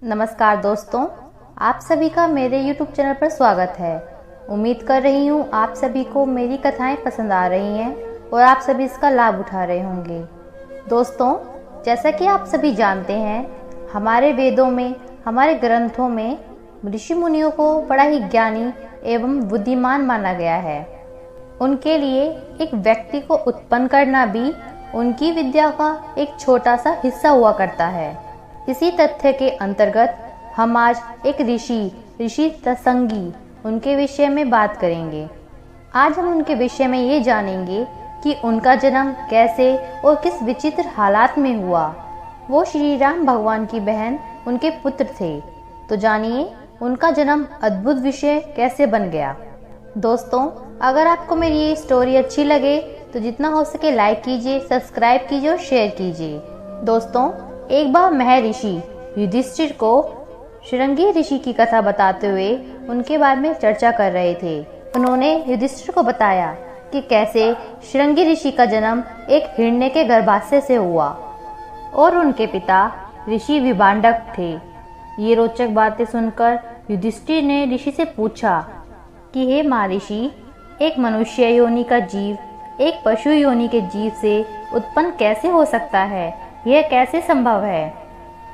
नमस्कार दोस्तों, आप सभी का मेरे YouTube चैनल पर स्वागत है। उम्मीद कर रही हूँ आप सभी को मेरी कथाएं पसंद आ रही हैं और आप सभी इसका लाभ उठा रहे होंगे। दोस्तों, जैसा कि आप सभी जानते हैं, हमारे वेदों में, हमारे ग्रंथों में ऋषि मुनियों को बड़ा ही ज्ञानी एवं बुद्धिमान माना गया है। उनके लिए एक व्यक्ति को उत्पन्न करना भी उनकी विद्या का एक छोटा सा हिस्सा हुआ करता है। इसी तथ्य के अंतर्गत हम आज एक ऋषि तसंगी उनके विषय में बात करेंगे। आज हम उनके विषय में ये जानेंगे कि उनका जन्म कैसे और किस विचित्र हालात में हुआ। वो श्री राम भगवान की बहन उनके पुत्र थे। तो जानिए उनका जन्म अद्भुत विषय कैसे बन गया। दोस्तों, अगर आपको मेरी ये स्टोरी अच्छी लगे तो जितना हो सके लाइक कीजिए, सब्सक्राइब कीजिए और शेयर कीजिए। दोस्तों, एक बार महर्षि युधिष्ठिर को शृंगी ऋषि की कथा बताते हुए उनके बारे में चर्चा कर रहे थे। उन्होंने युधिष्ठिर को बताया कि कैसे शृंगी ऋषि का जन्म एक हिरण्य के गर्भाशय से हुआ और उनके पिता ऋषि विभांडक थे। ये रोचक बातें सुनकर युधिष्ठिर ने ऋषि से पूछा कि हे महर्षि, एक मनुष्य योनि का जीव एक पशु योनि के जीव से उत्पन्न कैसे हो सकता है? यह कैसे संभव है?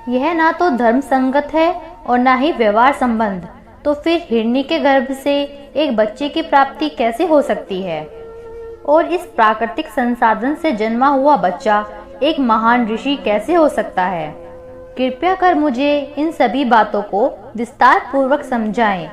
यह ना तो धर्म संगत है और ना ही व्यवहार संबंध। तो फिर हिरणी के गर्भ से एक बच्चे की प्राप्ति कैसे हो सकती है? और इस प्राकृतिक संसाधन से जन्मा हुआ बच्चा एक महान ऋषि कैसे हो सकता है? कृपया कर मुझे इन सभी बातों को विस्तार पूर्वक समझाएं।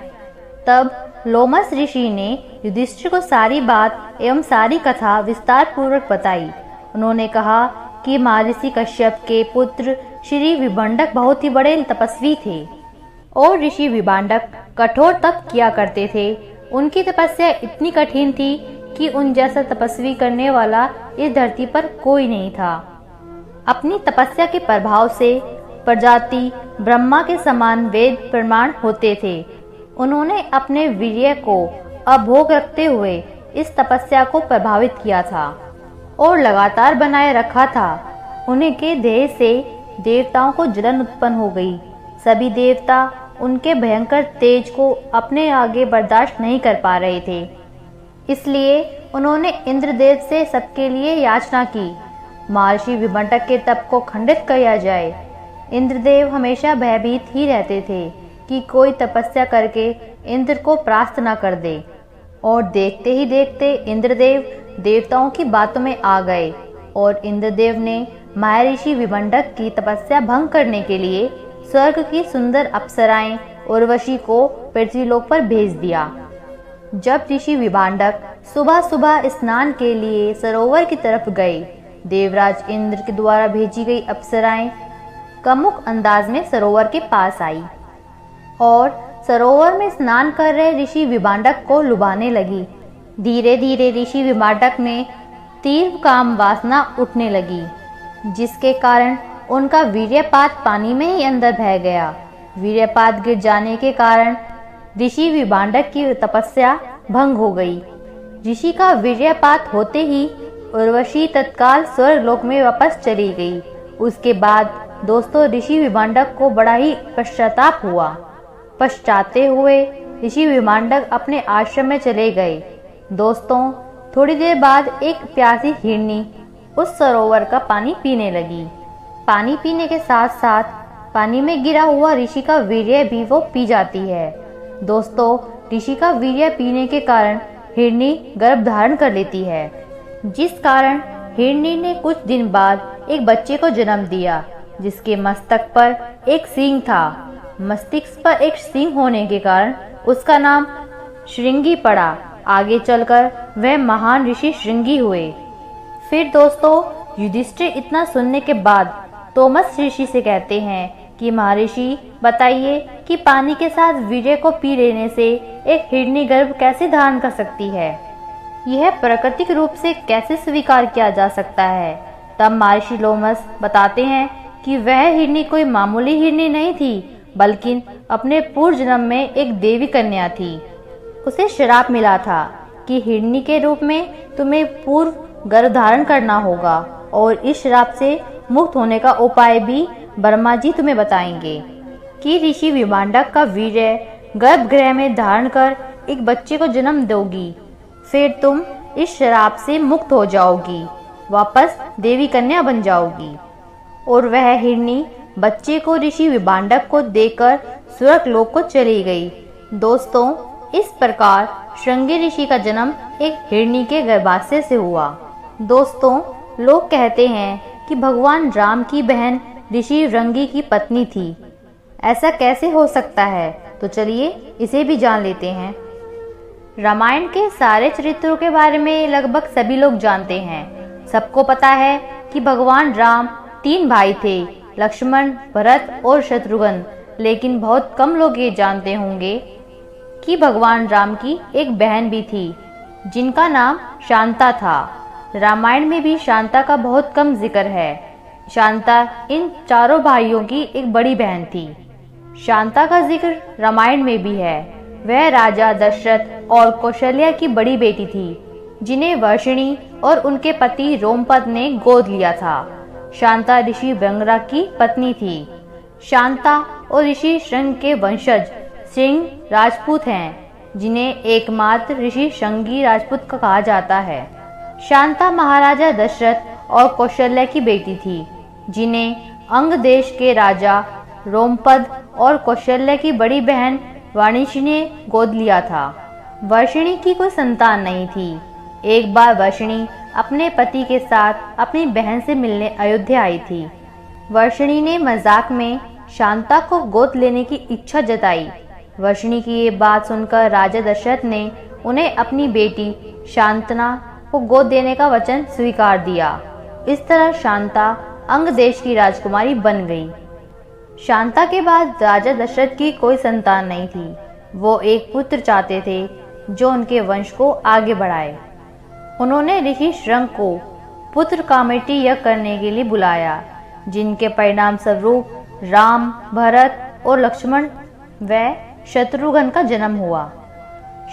तब लोमस ऋषि ने युधिष्ठिर को सारी बात एवं सारी कथा विस्तार पूर्वक बताई। उन्होंने कहा कि महर्षि कश्यप के पुत्र श्री विभांडक बहुत ही बड़े तपस्वी थे और ऋषि विभांडक कठोर तप किया करते थे। उनकी तपस्या इतनी कठिन थी कि उन जैसा तपस्वी करने वाला इस धरती पर कोई नहीं था। अपनी तपस्या के प्रभाव से प्रजाति ब्रह्मा के समान वेद प्रमाण होते थे। उन्होंने अपने वीर्य को अभोग रखते हुए इस तपस्या को प्रभावित किया था और लगातार बनाए रखा था। उनके देह से देवताओं को जलन उत्पन्न हो गई। सभी देवता उनके भयंकर तेज को अपने आगे बर्दाश्त नहीं कर पा रहे थे। इसलिए उन्होंने इंद्रदेव से सबके लिए याचना की, महर्षि विभांडक के तप को खंडित किया जाए। इंद्रदेव हमेशा भयभीत ही रहते थे कि कोई तपस्या करके इंद्र को परास्त न कर दे। और देखते ही देखते इंद्रदेव देवताओं की बातों में आ गए और इंद्रदेव ने महर्षि विभांडक की तपस्या भंग करने के लिए स्वर्ग की सुंदर अप्सराएं उर्वशी को पृथ्वीलोक पर भेज दिया। जब ऋषि विभांडक सुबह सुबह स्नान के लिए सरोवर की तरफ गए, देवराज इंद्र के द्वारा भेजी गई अप्सराएं कमुक अंदाज में सरोवर के पास आई और सरोवर में स्नान कर रहे ऋषि विभांडक को लुभाने लगी। धीरे धीरे ऋषि विभांडक में तीव्र काम वासना उठने लगी, जिसके कारण उनका वीर्यपात पानी में ही अंदर बह गया। वीर्यपात गिर जाने के कारण ऋषि विभांडक की तपस्या भंग हो गई। ऋषि का वीर्यपात होते ही उर्वशी तत्काल स्वर्गलोक में वापस चली गई। उसके बाद दोस्तों, ऋषि विभांडक को बड़ा ही पश्चाताप हुआ। पश्चाते हुए ऋषि विभांडक अपने आश्रम में चले गए। दोस्तों, थोड़ी देर बाद एक प्यासी हिरनी उस सरोवर का पानी पीने लगी। पानी पीने के साथ साथ पानी में गिरा हुआ ऋषि का वीर्य भी वो पी जाती है। दोस्तों, ऋषि का वीर्य पीने के कारण हिरनी गर्भ धारण कर लेती है, जिस कारण हिरनी ने कुछ दिन बाद एक बच्चे को जन्म दिया, जिसके मस्तक पर एक सींग था। मस्तिष्क पर एक सींग होने के कारण उसका नाम शृंगी पड़ा। आगे चलकर वह महान ऋषि शृंगी हुए। फिर दोस्तों, युधिष्ठिर इतना सुनने के बाद तोमस ऋषि से कहते हैं कि महर्षि बताइए कि पानी के साथ वीर्य को पी लेने से एक हिरनी गर्भ कैसे धारण कर सकती है? यह प्राकृतिक रूप से कैसे स्वीकार किया जा सकता है? तब महर्षि लोमस बताते हैं कि वह हिरनी कोई मामूली हिरनी नहीं थी, बल्कि अपने पूर्व जन्म में एक देवी कन्या थी। उसे श्राप मिला था कि हिरनी के रूप में तुम्हें पूर्व गर्भ धारण करना होगा और इस श्राप से मुक्त होने का उपाय भी ब्रह्मा जी तुम्हें बताएंगे। कि ऋषि विभांडक का वीर्य गर्भगृह में धारण कर एक बच्चे को जन्म दोगी, फिर तुम इस श्राप से मुक्त हो जाओगी, वापस देवी कन्या बन जाओगी। और वह हिरनी बच्चे को ऋषि विभांडक को देकर स्वर्गलोक को चली गई। दोस्तों, इस प्रकार श्रृंगी ऋषि का जन्म एक हिरनी के गर्भाशय से हुआ। दोस्तों, लोग कहते हैं कि भगवान राम की बहन ऋषि श्रृंगी की पत्नी थी। ऐसा कैसे हो सकता है? तो चलिए इसे भी जान लेते हैं। रामायण के सारे चरित्रों के बारे में लगभग सभी लोग जानते हैं। सबको पता है कि भगवान राम 3 भाई थे, लक्ष्मण, भरत और शत्रुघ्न। लेकिन बहुत कम लोग ये जानते होंगे कि भगवान राम की एक बहन भी थी जिनका नाम शांता था। रामायण में भी शांता का बहुत कम जिक्र है। शांता इन चारों भाइयों की एक बड़ी बहन थी। शांता का जिक्र रामायण में भी है। वह राजा दशरथ और कौशल्या की बड़ी बेटी थी, जिन्हें वर्षिणी और उनके पति रोमपद ने गोद लिया था। शांता ऋषि व्यंगरा की पत्नी थी। शांता और ऋषि श्रृंग के वंशज सिंह राजपूत हैं, जिन्हें एकमात्र ऋषि श्रृंगी राजपूत का कहा जाता है। शांता महाराजा दशरथ और कौशल्या की बेटी थी, जिन्हें अंग देश के राजा रोमपद और कौशल्या की बड़ी बहन वाणिशी ने गोद लिया था। वर्षिणी की कोई संतान नहीं थी। एक बार वर्षिणी अपने पति के साथ अपनी बहन से मिलने अयोध्या आई थी। वर्षिणी ने मजाक में शांता को गोद लेने की इच्छा जताई। वर्षिणी की ये बात सुनकर राजा दशरथ ने उन्हें अपनी बेटी शांतना को गोद देने का वचन स्वीकार दिया। इस तरह शांता अंग देश की राजकुमारी बन गई। शांता के बाद राजा दशरथ की कोई संतान नहीं थी। वो एक पुत्र चाहते थे जो उनके वंश को आगे बढ़ाए। उन्होंने ऋषि श्रृंग को पुत्र कामेटी यज्ञ करने के लिए बुलाया, जिनके परिणाम स्वरूप राम, भरत और लक्ष्मण व शत्रुघ्न का जन्म हुआ।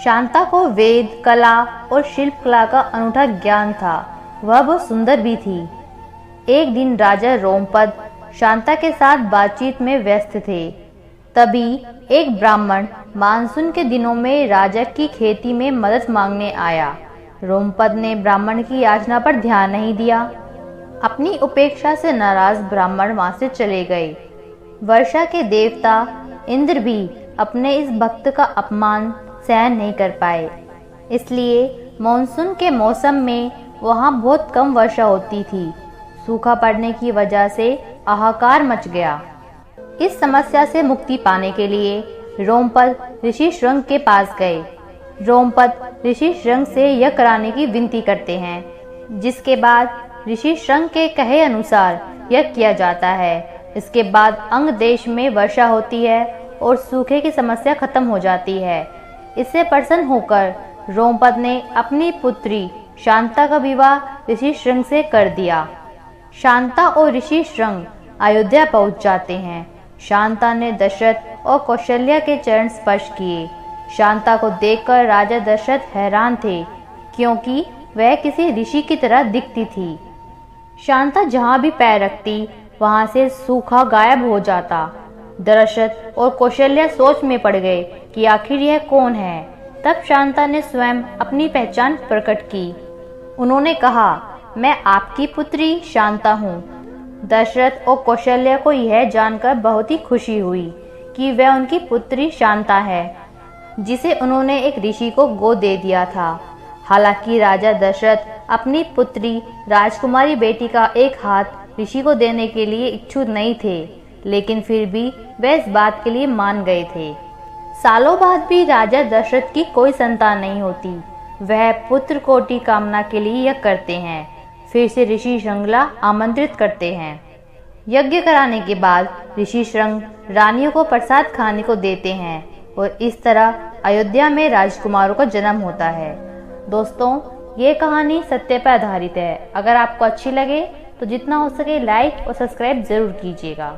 शांता को वेद, कला और शिल्प कला का अनूठा ज्ञान था। वह बहुत सुंदर भी थी। एक दिन राजा रोमपद शांता के साथ बातचीत में व्यस्त थे। तभी एक ब्राह्मण मानसून के दिनों में राजा की खेती में मदद मांगने आया। रोमपद ने ब्राह्मण की याचना पर ध्यान नहीं दिया। अपनी उपेक्षा से नाराज ब्राह्मण वहां से चले गए। वर्षा के देवता इंद्र भी अपने इस भक्त का अपमान सहन नहीं कर पाए, इसलिए मानसून के मौसम में वहां बहुत कम वर्षा होती थी। सूखा पड़ने की वजह से हाहाकार मच गया। इस समस्या से मुक्ति पाने के लिए रोमपद ऋषि श्रृंग के पास गए। रोमपद ऋषि श्रृंग से यह कराने की विनती करते हैं, जिसके बाद ऋषि श्रृंग के कहे अनुसार यह किया जाता है। इसके बाद अंग देश में वर्षा होती है और सूखे की समस्या खत्म हो जाती है। इससे प्रसन्न होकर रोमपद ने अपनी पुत्री शांता का विवाह ऋषि श्रृंग से कर दिया। शांता और ऋषि श्रृंग अयोध्या पहुंच जाते हैं। शांता ने दशरथ और कौशल्या के चरण स्पर्श किए। शांता को देखकर राजा दशरथ हैरान थे, क्योंकि वह किसी ऋषि की तरह दिखती थी। शांता जहां भी पैर रखती वहां से सूखा गायब हो जाता। दशरथ और कौशल्या सोच में पड़ गए कि आखिर यह कौन है। तब शांता ने स्वयं अपनी पहचान प्रकट की। उन्होंने कहा, मैं आपकी पुत्री शांता हूँ। दशरथ और कौशल्या को यह जानकर बहुत ही खुशी हुई कि वह उनकी पुत्री शांता है, जिसे उन्होंने एक ऋषि को गोद दे दिया था। हालांकि राजा दशरथ अपनी पुत्री राजकुमारी बेटी का एक हाथ ऋषि को देने के लिए इच्छुक नहीं थे, लेकिन फिर भी वे इस बात के लिए मान गए थे। सालों बाद भी राजा दशरथ की कोई संतान नहीं होती। वह पुत्र कोटि कामना के लिए यज्ञ करते हैं। फिर से ऋषि श्रृंगला आमंत्रित करते हैं। यज्ञ कराने के बाद ऋषि श्रृंग रानियों को प्रसाद खाने को देते हैं और इस तरह अयोध्या में राजकुमारों का जन्म होता है। दोस्तों, ये कहानी सत्य पर आधारित है। अगर आपको अच्छी लगे तो जितना हो सके लाइक और सब्सक्राइब जरूर कीजिएगा।